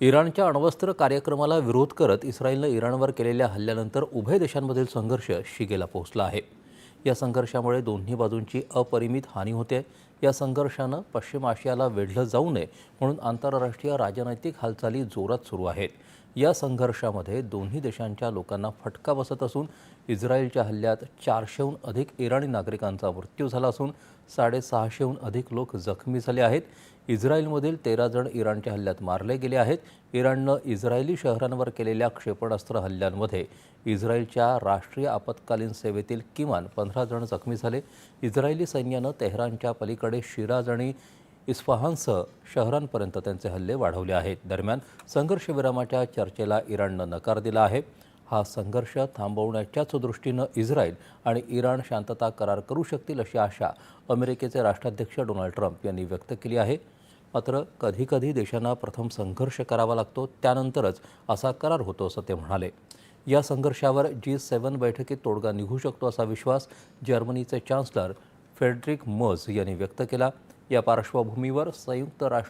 इराणच्या अण्वस्त्र कार्यक्रमाला विरोध करत इस्रायलनं इराणवर केलेल्या हल्ल्यानंतर उभय देशांमधील संघर्ष शिगेला पोहोचला आहे। या संघर्षामुळे दोन्ही बाजूंची अपरिमित हानी होते। या संघर्षानं पश्चिम आशियाला वेढलं जाऊ नये म्हणून आंतरराष्ट्रीय राजनैतिक हालचाली जोरात सुरू आहेत। या संघर्षामध्ये दोन्ही देशांच्या लोकांना फटका बसत असून इस्रायलच्या हल्ल्यात 400हून अधिक इराणी नागरिकांचा मृत्यू झाला असून 650हून अधिक लोक जखमी झाले आहेत। इस्रायलमधील 13 जण इराणच्या हल्ल्यात मारले गेले आहेत। इराणनं इस्रायली शहरांवर केलेल्या क्षेपणास्त्र हल्ल्यांमध्ये इस्रायलच्या राष्ट्रीय आपत्कालीन सेवेतील किमान 15 जण जखमी झाले। इस्रायली सैन्यानं तेहरानच्या पलीकडे शिराज आणि इस्फहानसह शहरांपर्यंत त्यांचे हल्ले वाढवले आहेत। दरम्यान संघर्षविरामाच्या चर्चेला इराणनं नकार दिला आहे। हा संघर्ष थांबवण्याच्याच दृष्टीनं इस्रायल आणि इराण शांतता करार करू शकतील अशी आशा अमेरिकेचे राष्ट्राध्यक्ष डोनाल्ड ट्रम्प यांनी व्यक्त केली आहे। मात्र कधीकधी देशांना प्रथम संघर्ष करावा लागतो, त्यानंतरच असा करार होतो असं ते म्हणाले। या संघर्षावर G7 बैठकीत तोडगा निघू शकतो असा विश्वास जर्मनीचे चान्सलर फ्रेडरिक मर्झ यांनी व्यक्त केला। या पार्श्वभूमीवर संयुक्त राष्ट्र